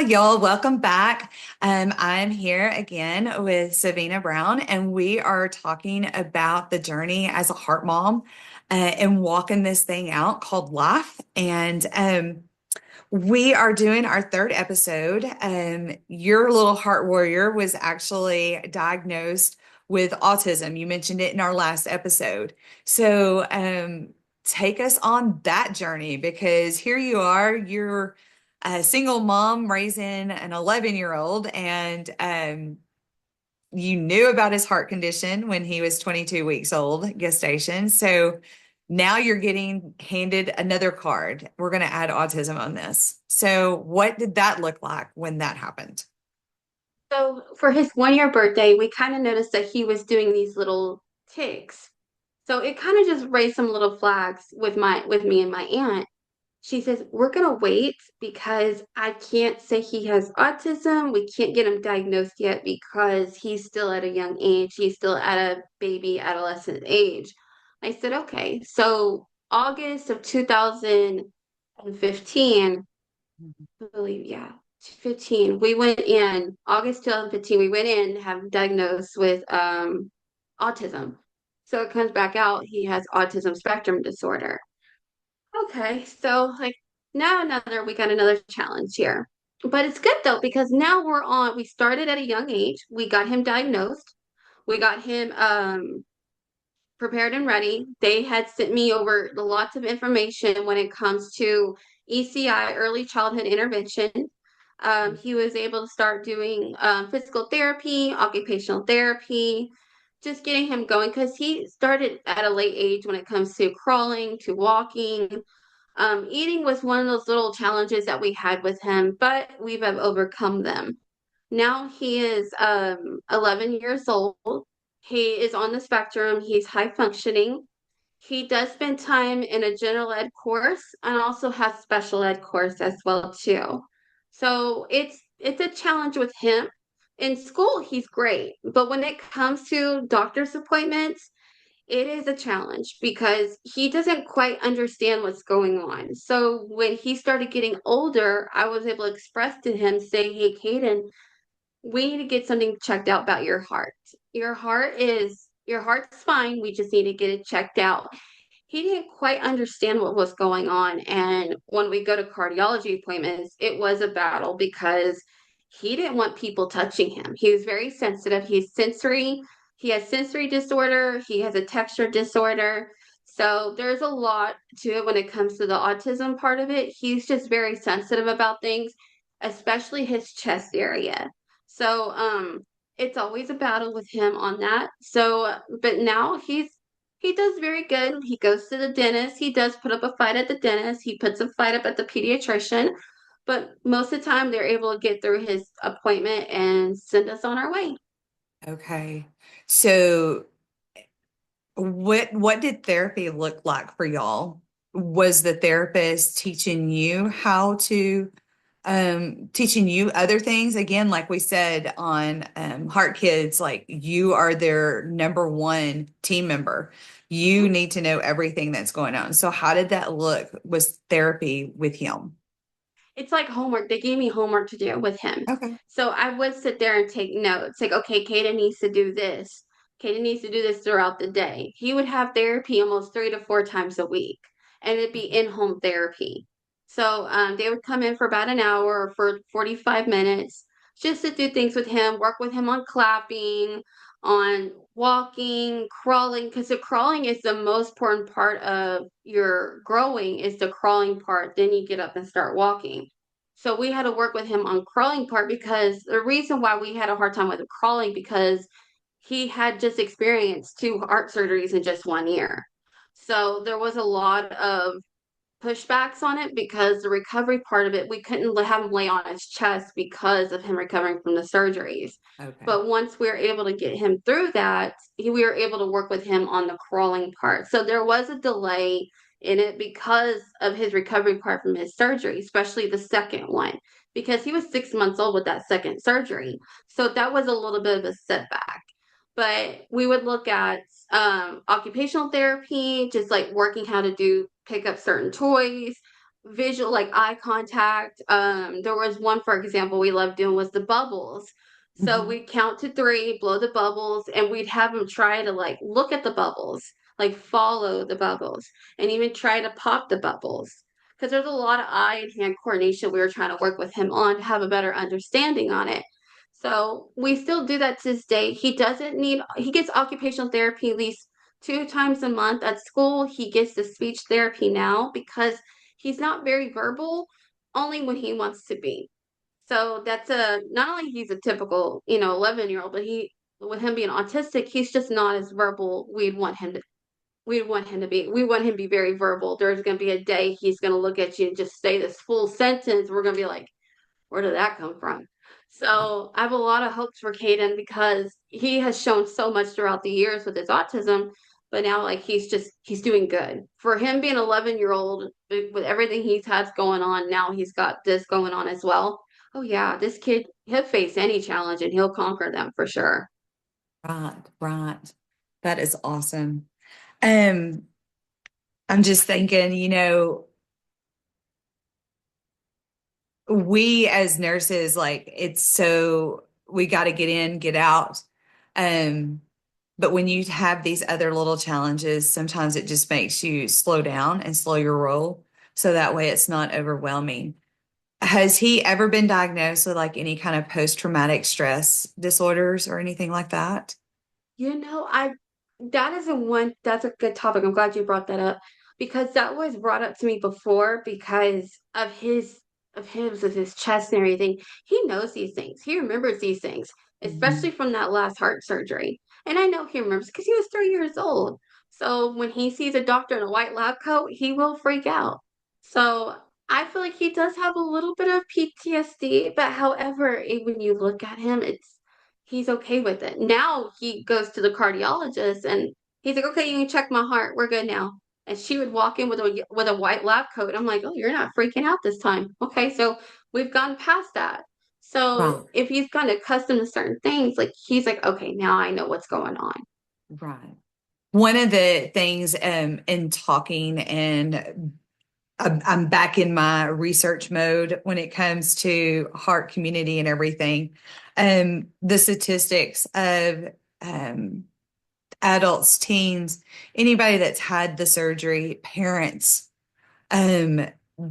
Y'all, welcome back. I'm here again with Sevena Brown, and we are talking about the journey as a heart mom and walking this thing out called life. And we are doing our third episode. Your little heart warrior was actually diagnosed with autism. You mentioned it in our last episode. So take us on that journey because here you are, you're a single mom raising an 11-year-old, and you knew about his heart condition when he was 22 weeks old, gestation. So now you're getting handed another card. We're going to add autism on this. So, what did that look like when that happened? So for his 1 year birthday, we kind of noticed that he was doing these little ticks. So it kind of just raised some little flags with me and my aunt. She says, "We're gonna wait because I can't say he has autism. We can't get him diagnosed yet because he's still at a young age. He's still at a baby adolescent age." I said, "Okay." So August of 2015, I believe, yeah, 15. We went in August 2015. We went in to have him diagnosed with autism. So it comes back out he has autism spectrum disorder. Okay, so like now we got another challenge here. But it's good though because now we started at a young age. We got him diagnosed. We got him prepared and ready. They had sent me over lots of information when it comes to ECI, early childhood intervention. He was able to start doing physical therapy, occupational therapy, just getting him going because he started at a late age when it comes to crawling, to walking. Eating was one of those little challenges that we had with him, but we've have overcome them. Now he is 11 years old. He is on the spectrum. He's high functioning. He does spend time in a general ed course and also has special ed course as well too. So it's a challenge with him. In school, he's great, but when it comes to doctor's appointments, it is a challenge because he doesn't quite understand what's going on. So when he started getting older, I was able to express to him, say, "Hey, Caden, we need to get something checked out about your heart. Your heart's fine. We just need to get it checked out." He didn't quite understand what was going on. And when we go to cardiology appointments, it was a battle because he didn't want people touching him. He was very sensitive. He has sensory disorder, he has a texture disorder. So there's a lot to it when it comes to the autism part of it. He's just very sensitive about things, especially his chest area. So it's always a battle with him on that. So but now he does very good. He goes to the dentist. He does put up a fight at the dentist. He puts a fight up at the pediatrician. But most of the time, they're able to get through his appointment and send us on our way. Okay. So, what did therapy look like for y'all? Was the therapist teaching you how to teaching you other things? Again, like we said on Heart Kids, like you are their number one team member. You need to know everything that's going on. So how did that look? Was therapy with him? It's like homework. They gave me homework to do with him. Okay. So I would sit there and take notes. Like, okay, Kaden needs to do this. Kaden needs to do this throughout the day. He would have therapy almost 3 to 4 times a week, and it'd be in-home therapy. So they would come in for about an hour or for 45 minutes just to do things with him, work with him on clapping, on walking, crawling, because the crawling is the most important part of your growing is the crawling part. Then you get up and start walking. So we had to work with him on crawling part because the reason why we had a hard time with the crawling because he had just experienced 2 heart surgeries in just 1 year. So there was a lot of pushbacks on it because the recovery part of it, we couldn't have him lay on his chest because of him recovering from the surgeries. Okay. But once we were able to get him through that, we were able to work with him on the crawling part. So there was a delay in it because of his recovery part from his surgery, especially the second one, because he was 6 months old with that second surgery. So that was a little bit of a setback. But we would look at occupational therapy, just like working how to do pick up certain toys, visual, like eye contact. There was one, for example, we loved doing was the bubbles. So Mhm. we'd count to three, blow the bubbles, and we'd have him try to like look at the bubbles, like follow the bubbles, and even try to pop the bubbles. Because there's a lot of eye and hand coordination we were trying to work with him on to have a better understanding on it. So we still do that to this day. He gets occupational therapy at least 2 times a month. At school, he gets the speech therapy now because he's not very verbal, only when he wants to be. So that's a not only he's a typical, 11-year-old, but with him being autistic, he's just not as verbal we'd want him to be. We want him to be very verbal. There's gonna be a day he's gonna look at you and just say this full sentence. We're gonna be like, where did that come from? So I have a lot of hopes for Caden because he has shown so much throughout the years with his autism, but now like he's doing good. For him being 11-year old with everything he's had going on, now he's got this going on as well. Oh yeah, this kid he'll face any challenge and he'll conquer them for sure. Right, right. That is awesome. Um, I'm just thinking, we as nurses, like it's so we got to get in, get out. Um, but when you have these other little challenges, sometimes it just makes you slow down and slow your roll. So that way it's not overwhelming. Has he ever been diagnosed with like any kind of post-traumatic stress disorders or anything like that? I that is a one that's a good topic. I'm glad you brought that up because that was brought up to me before because of his chest and everything. He knows these things. He remembers these things, especially Mhm. from that last heart surgery. And I know he remembers because he was 3 years old. So when he sees a doctor in a white lab coat, he will freak out. So I feel like he does have a little bit of PTSD, but however, when you look at him, he's okay with it. Now he goes to the cardiologist and he's like, okay, you can check my heart. We're good now. And she would walk in with a white lab coat. I'm like, oh, you're not freaking out this time. Okay, so we've gone past that. Right, So if he's gotten accustomed to certain things, like he's like, okay, now I know what's going on. right. One of the things in talking, and I'm back in my research mode when it comes to heart community and everything. The statistics of um, adults, teens, anybody that's had the surgery, parents, um,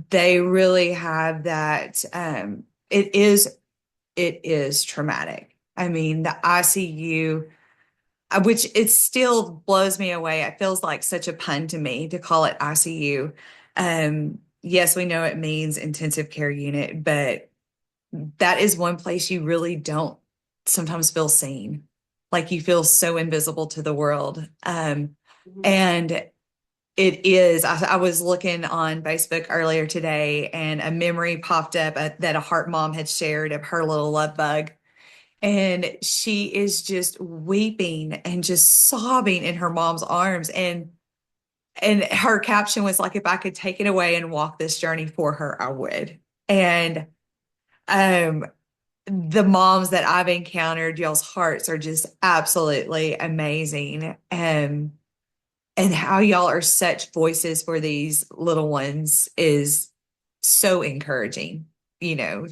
they really have that. It is traumatic. I mean, the ICU, which it still blows me away. It feels like such a pun to me to call it ICU. Yes, we know it means intensive care unit, but that is one place you really don't sometimes feel seen. Like you feel so invisible to the world. Mhm. And it is. I was looking on Facebook earlier today, and a memory popped up that a heart mom had shared of her little love bug. And she is just weeping and just sobbing in her mom's arms. And her caption was like, if I could take it away and walk this journey for her, I would. And um the moms that I've encountered, y'all's hearts are just absolutely amazing. And how y'all are such voices for these little ones is so encouraging,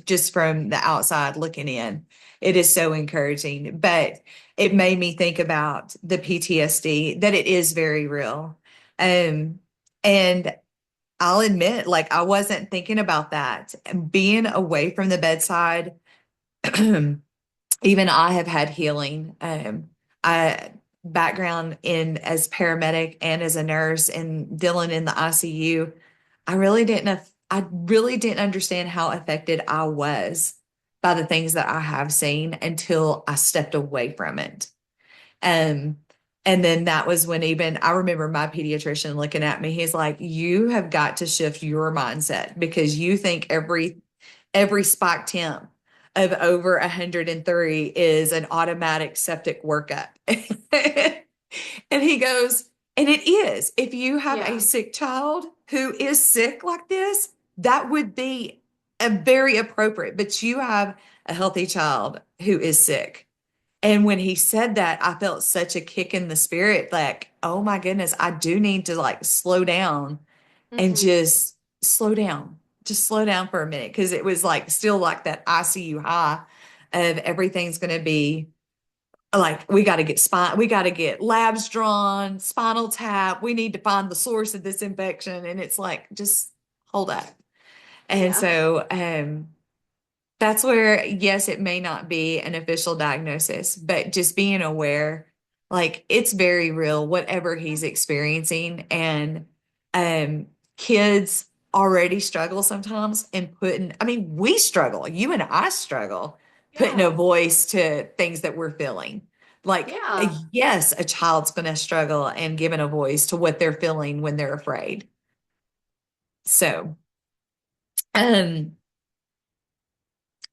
just from the outside looking in. It is so encouraging. But it made me think about the PTSD, that it is very real. Um, and I'll admit, like, I wasn't thinking about that. Being away from the bedside, even I have had healing. I background in as paramedic and as a nurse and dealing in the ICU. I really didn't understand how affected I was by the things that I have seen until I stepped away from it. Um, and then that was when even I remember my pediatrician looking at me. He's like, "You have got to shift your mindset because you think every spike temp of over 103 is an automatic septic workup." And he goes, and it is. If you have a Yeah. sick child who is sick like this, that would be a very appropriate, but you have a healthy child who is sick. And when he said that, I felt such a kick in the spirit, like, oh my goodness, I do need to like slow down and Hmm. just slow down. Just slow down for a minute because it was like still like that ICU high of everything's going to be like we got to get labs drawn, spinal tap. We need to find the source of this infection, and it's like just hold up. And Yeah. so that's where, yes, it may not be an official diagnosis, but just being aware, like it's very real, whatever he's experiencing. And kids already struggle sometimes in putting, I mean, we struggle, you and I struggle putting a Yeah. voice to things that we're feeling. Like, Yeah. yes, a child's going to struggle and giving a voice to what they're feeling when they're afraid. So, um,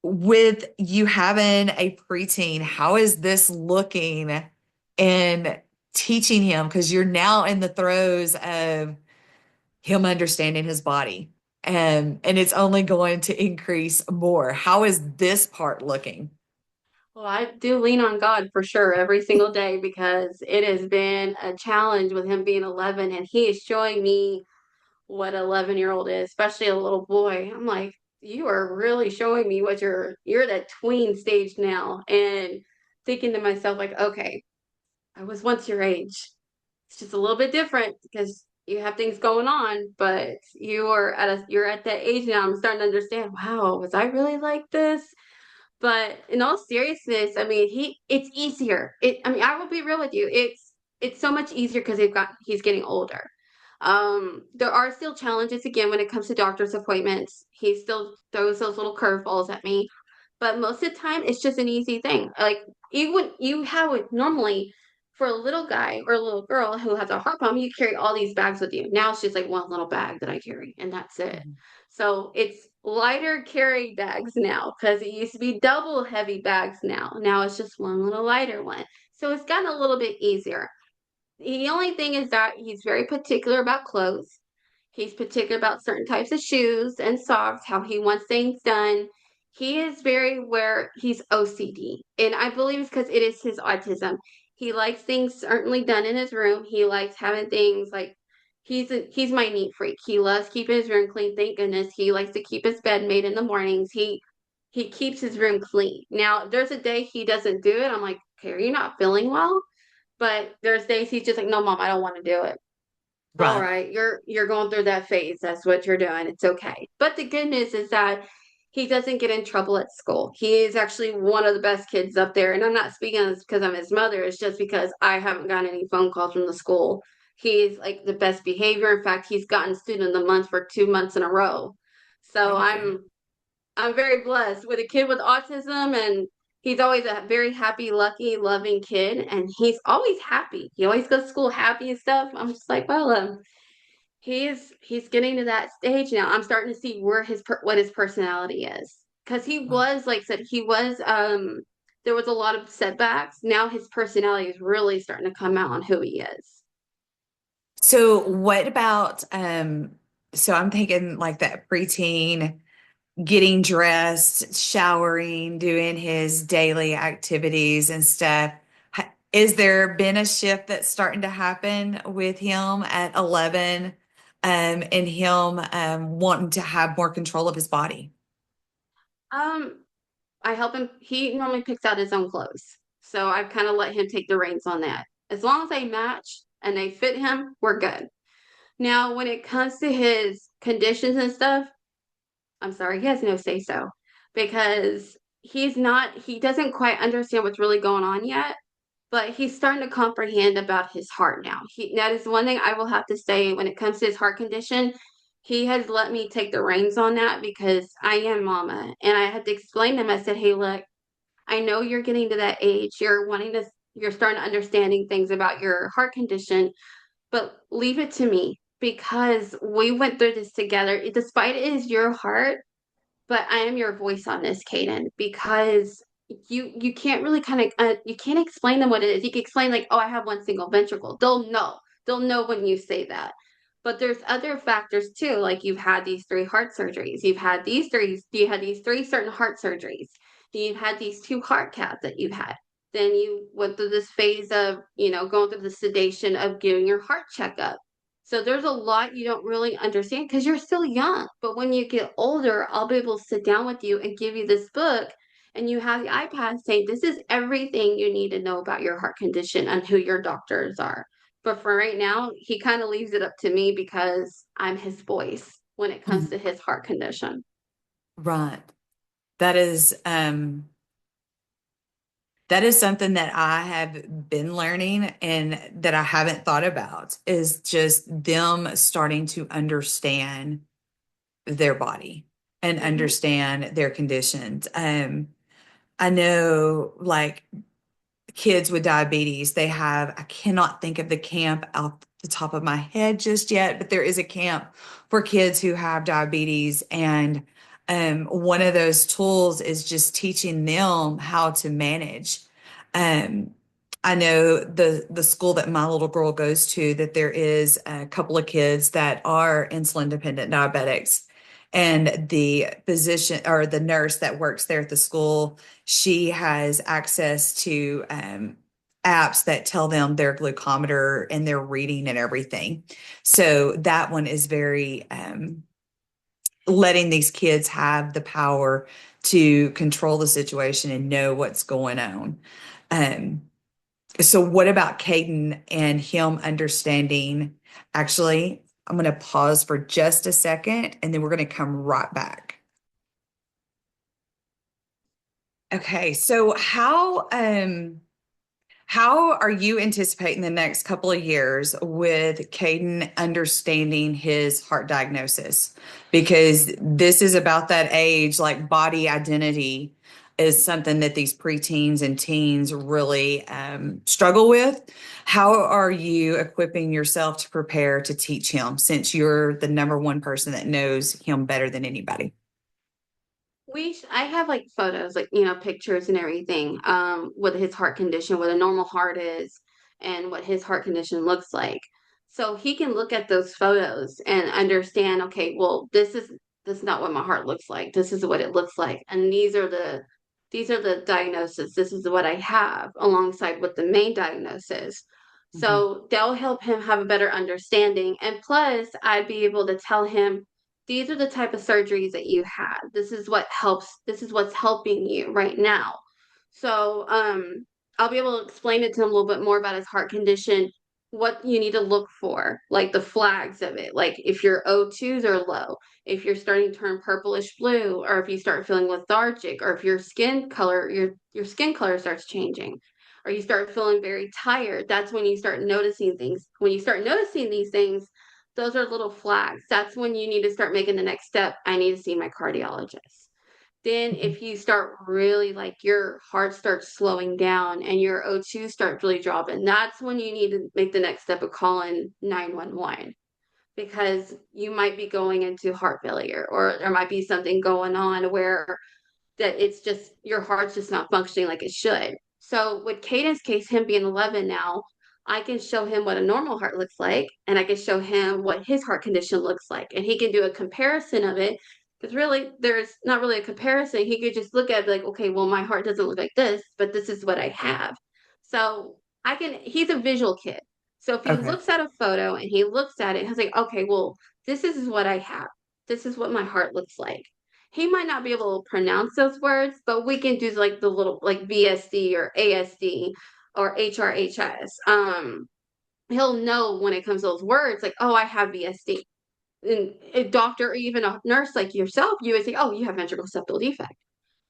with you having a preteen, how is this looking in teaching him? Because you're now in the throes of him understanding his body, and it's only going to increase more. How is this part looking? Well, I do lean on God for sure every single day because it has been a challenge with him being 11 and he is showing me what an 11-year-old is, especially a little boy. I'm like, you are really showing me what you're at that tween stage now. And thinking to myself, like, okay, I was once your age. It's just a little bit different because you have things going on, but you're at that age now. I'm starting to understand, wow, was I really like this? But in all seriousness, I mean, it's easier. I mean, I will be real with you. It's so much easier because he's getting older. There are still challenges again when it comes to doctor's appointments. He still throws those little curveballs at me, but most of the time it's just an easy thing. Like you have it normally for a little guy or a little girl who has a heart problem, you carry all these bags with you. Now it's just like one little bag that I carry, and that's it. Mhm. So it's lighter carry bags now because it used to be double heavy bags now. Now it's just one little lighter one. So it's gotten a little bit easier. The only thing is that he's very particular about clothes. He's particular about certain types of shoes and socks, how he wants things done. He is very where he's OCD. And I believe it's because it is his autism. He likes things certainly done in his room. He likes having things like he's my neat freak. He loves keeping his room clean. Thank goodness. He likes to keep his bed made in the mornings. He keeps his room clean. Now, if there's a day he doesn't do it, I'm like, okay, are you not feeling well? But there's days he's just like, no, mom, I don't want to do it. All Right. right, you're going through that phase. That's what you're doing. It's okay. But the good news is that he doesn't get in trouble at school. He is actually one of the best kids up there. And I'm not speaking this because I'm his mother. It's just because I haven't gotten any phone calls from the school. He's like the best behavior. In fact, he's gotten student of the month for 2 months in a row. So Thank you. I'm very blessed with a kid with autism, and he's always a very happy, lucky, loving kid, and he's always happy. He always goes to school happy and stuff. I'm just like, well, he's getting to that stage now. I'm starting to see where what his personality is because he Right. was like I said he was there was a lot of setbacks. Now his personality is really starting to come out on who he is. So what about so I'm thinking like that preteen getting dressed, showering, doing his daily activities and stuff. Is there been a shift that's starting to happen with him at 11, and him wanting to have more control of his body? Um, I help him. He normally picks out his own clothes. So I've kind of let him take the reins on that. As long as they match and they fit him, we're good. Now, when it comes to his conditions and stuff, I'm sorry, he has no say so because he doesn't quite understand what's really going on yet, but he's starting to comprehend about his heart now. That is one thing I will have to say when it comes to his heart condition. He has let me take the reins on that because I am mama and I had to explain to him. I said, hey, look, I know you're getting to that age. You're starting to understanding things about your heart condition, but leave it to me because we went through this together. Despite it is your heart, but I am your voice on this, Kaden, because you can't really kind of you can't explain them what it is. You can explain like, oh, I have one single ventricle. They'll know when you say that. But there's other factors too, like you've had these three heart surgeries. You had these three certain heart surgeries. You've had these two heart caths that you've had. Then you went through this phase of, going through the sedation of getting your heart checkup. So there's a lot you don't really understand because you're still young. But when you get older, I'll be able to sit down with you and give you this book, and you have the iPad saying, this is everything you need to know about your heart condition and who your doctors are. But for right now, he kind of leaves it up to me because I'm his voice when it comes Mhm. to his heart condition. Right. That is that is something that I have been learning and that I haven't thought about is just them starting to understand their body and Hmm. understand their conditions. I know like kids with diabetes, they have, I cannot think of the camp out the top of my head just yet, but there is a camp for kids who have diabetes. And one of those tools is just teaching them how to manage. Um, I know the school that my little girl goes to, that there is a couple of kids that are insulin dependent diabetics. And the physician or the nurse that works there at the school, she has access to apps that tell them their glucometer and their reading and everything. So that one is very letting these kids have the power to control the situation and know what's going on. Um, so, what about Caden and him understanding? Actually, I'm going to pause for just a second and then we're going to come right back. Okay, so how are you anticipating the next couple of years with Caden understanding his heart diagnosis? Because this is about that age, like body identity is something that these preteens and teens really struggle with. How are you equipping yourself to prepare to teach him since you're the number one person that knows him better than anybody? I have like photos, like, pictures and everything, with his heart condition, what a normal heart is, and what his heart condition looks like. So he can look at those photos and understand, okay, well, this is not what my heart looks like. This is what it looks like. And these are the diagnoses. This is what I have alongside with the main diagnosis. Mhm. So that'll help him have a better understanding. And plus, I'd be able to tell him these are the type of surgeries that you had. This is what's helping you right now. So I'll be able to explain it to him a little bit more about his heart condition, what you need to look for, like the flags of it, like if your O2s are low, if you're starting to turn purplish blue, or if you start feeling lethargic, or if your skin color starts changing, or you start feeling very tired. That's when you start noticing things. When you start noticing these things, those are little flags. That's when you need to start making the next step. I need to see my cardiologist. Then, Mhm. if you start really like your heart starts slowing down and your O2 starts really dropping, that's when you need to make the next step of calling 911, because you might be going into heart failure, or there might be something going on where that it's just your heart's just not functioning like it should. So with Caden's case, him being 11 now, I can show him what a normal heart looks like, and I can show him what his heart condition looks like, and he can do a comparison of it. Because really, there's not really a comparison. He could just look at it like, okay, well, my heart doesn't look like this, but this is what I have. So I can. He's a visual kid. So if he Okay. looks at a photo and he looks at it, he's like, okay, well, this is what I have. This is what my heart looks like. He might not be able to pronounce those words, but we can do like the little like VSD or ASD or HRHS. He'll know when it comes to those words, like, oh, I have VSD. And a doctor or even a nurse like yourself, you would say, oh, you have ventricular septal defect.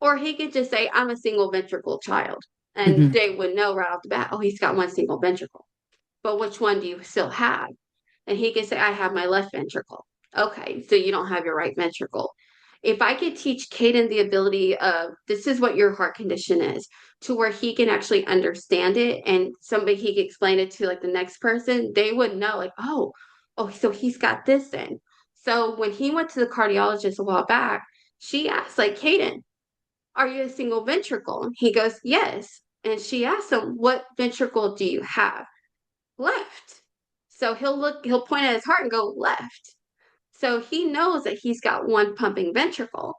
Or he could just say, I'm a single ventricle child. And Mhm. they would know right off the bat, oh, he's got one single ventricle. But which one do you still have? And he can say, I have my left ventricle. Okay, so you don't have your right ventricle. If I could teach Caden the ability of this is what your heart condition is, to where he can actually understand it, and somebody he could explain it to like the next person, they would know, like, oh, so he's got this then. So when he went to the cardiologist a while back, she asked, like, Caden, are you a single ventricle? He goes, yes. And she asked him, what ventricle do you have? Left. So he'll point at his heart and go left. So he knows that he's got one pumping ventricle.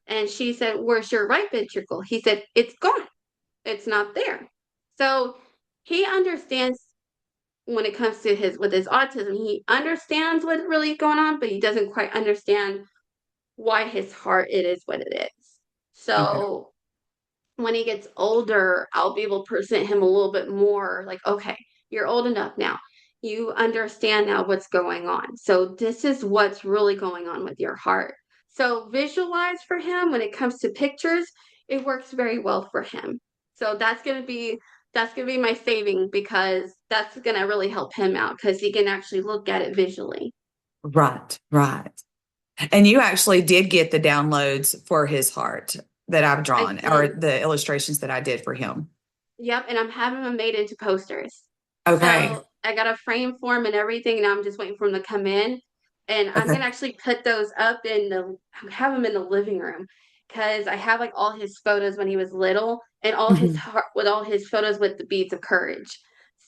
And she said, where's your right ventricle? He said, it's gone. It's not there. So he understands when it comes to his autism, he understands what's really going on, but he doesn't quite understand why his heart it is what it is. Okay. So when he gets older, I'll be able to present him a little bit more like, okay, you're old enough now. You understand now what's going on. So this is what's really going on with your heart. So visualize for him when it comes to pictures, it works very well for him. So that's gonna be my saving because that's gonna really help him out because he can actually look at it visually. Right, right. And you actually did get the downloads for his heart that I've I drawn, or did. the illustrations that I did for him. Yep, and I'm having them made into posters. Okay. So I got a frame for them and everything, and I'm just waiting for them to come in. And I'm Okay. gonna actually put those up have them in the living room because I have like all his photos when he was little and all his Mhm. heart with all his photos with the beads of courage.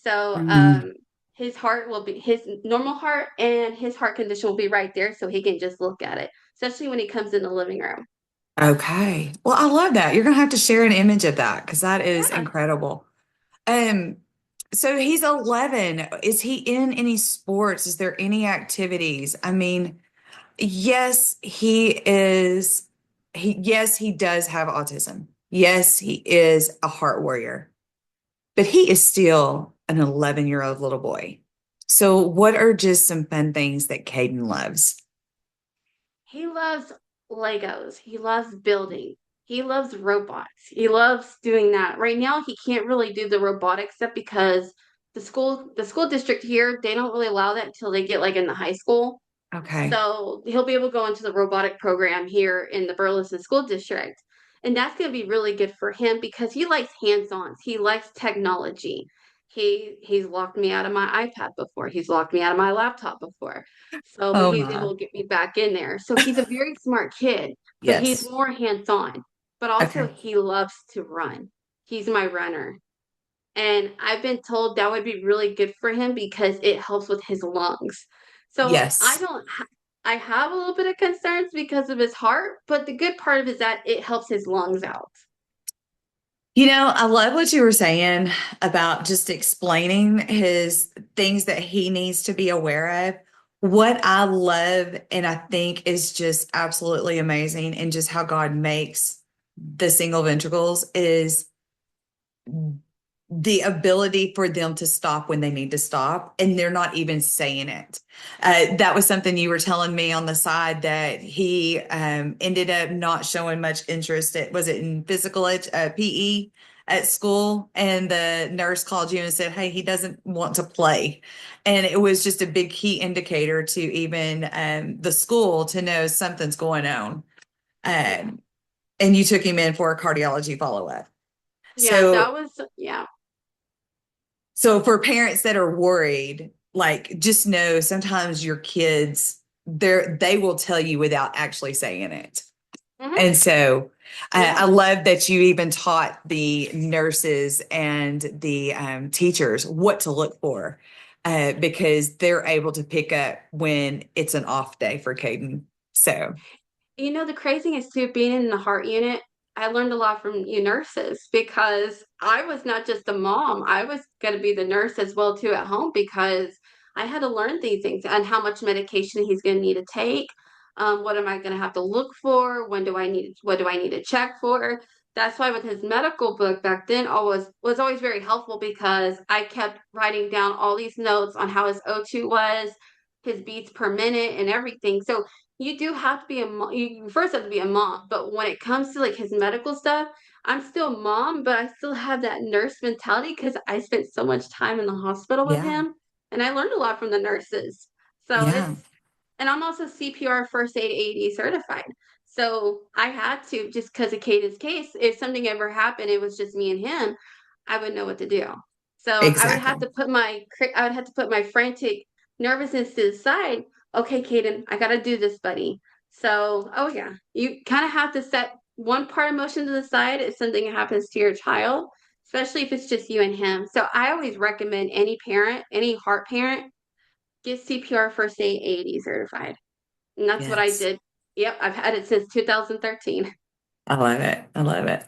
So Mhm. his heart will be his normal heart and his heart condition will be right there, so he can just look at it, especially when he comes in the living room. Okay. Well, I love that. You're gonna have to share an image of that because that is Yeah. incredible. Um, so he's 11. Is he in any sports? Is there any activities? I mean, yes, he is. Yes, he does have autism. Yes, he is a heart warrior, but he is still an 11-year-old little boy. So, what are just some fun things that Caden loves? He loves Legos. He loves building. He loves robots. He loves doing that. Right now, he can't really do the robotic stuff because the school district here, they don't really allow that until they get like in the high school. Okay. So he'll be able to go into the robotic program here in the Burleson School District. And that's going to be really good for him because he likes hands-ons. He likes technology. He's locked me out of my iPad before. He's locked me out of my laptop before. So, but Oh he's my. able to get me back in there. So he's a very smart kid, but he's Yes. more hands-on. But also Okay. he loves to run. He's my runner. And I've been told that would be really good for him because it helps with his lungs. So Yes. I have a little bit of concerns because of his heart, but the good part of it is that it helps his lungs out. I love what you were saying about just explaining his things that he needs to be aware of. What I love and I think is just absolutely amazing, and just how God makes the single ventricles is the ability for them to stop when they need to stop, and they're not even saying it. That was something you were telling me on the side, that he ended up not showing much interest. Was it in PE at school? And the nurse called you and said, hey, he doesn't want to play. And it was just a big key indicator to even the school to know something's going on. Yeah. Um, and you took him in for a cardiology follow-up. Yeah, that So was, yeah. So for parents that are worried, like, just know sometimes your kids, they will tell you without actually saying it. Hmm. And so I Yeah. love that you even taught the nurses and the teachers what to look for, because they're able to pick up when it's an off day for Caden. So The crazy thing is too, being in the heart unit, I learned a lot from you nurses because I was not just a mom, I was going to be the nurse as well too at home because I had to learn these things and how much medication he's going to need to take. What am I going to have to look for? What do I need to check for? That's why with his medical book back then always was always very helpful because I kept writing down all these notes on how his O2 was, his beats per minute and everything. So you do have to be a mom. You first have to be a mom, but when it comes to like his medical stuff, I'm still a mom, but I still have that nurse mentality because I spent so much time in the hospital with yeah, him and I learned a lot from the nurses. So yeah, and I'm also CPR first aid AED certified. So I had to, just because of Kate's case, if something ever happened, it was just me and him, I would know what to do. So exactly. I would have to put my frantic nervousness to the side. Okay, Kaden, I gotta do this, buddy. So, oh yeah, you kind of have to set one part emotion to the side if something happens to your child, especially if it's just you and him. So I always recommend any parent, any heart parent, get CPR first aid AED certified. And that's what I Yes. did. Yep, I've had it since 2013. I love it. I love it.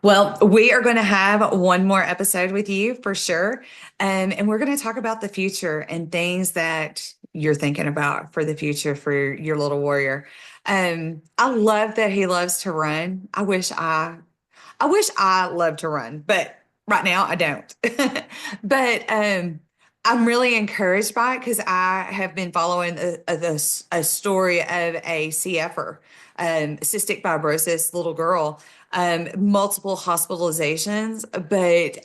Well, we are going to have one more episode with you for sure. And we're going to talk about the future and things that you're thinking about for the future for your little warrior. I love that he loves to run. I wish I loved to run, but right now I don't. But I'm really encouraged by it because I have been following a story of a CFer, cystic fibrosis little girl, multiple hospitalizations, but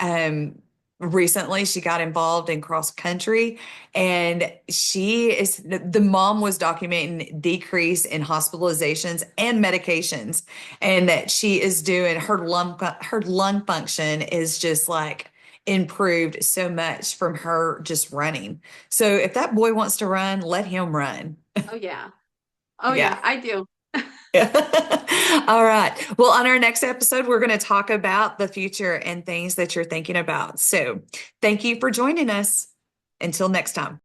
recently she got involved in cross country, and the mom was documenting decrease in hospitalizations and medications, and that she is doing her lung function is just like improved so much from her just running. So if that boy wants to run, let him run. Oh yeah. Oh Yeah. yeah, I do. All right. Well, on our next episode, we're going to talk about the future and things that you're thinking about. So thank you for joining us. Until next time.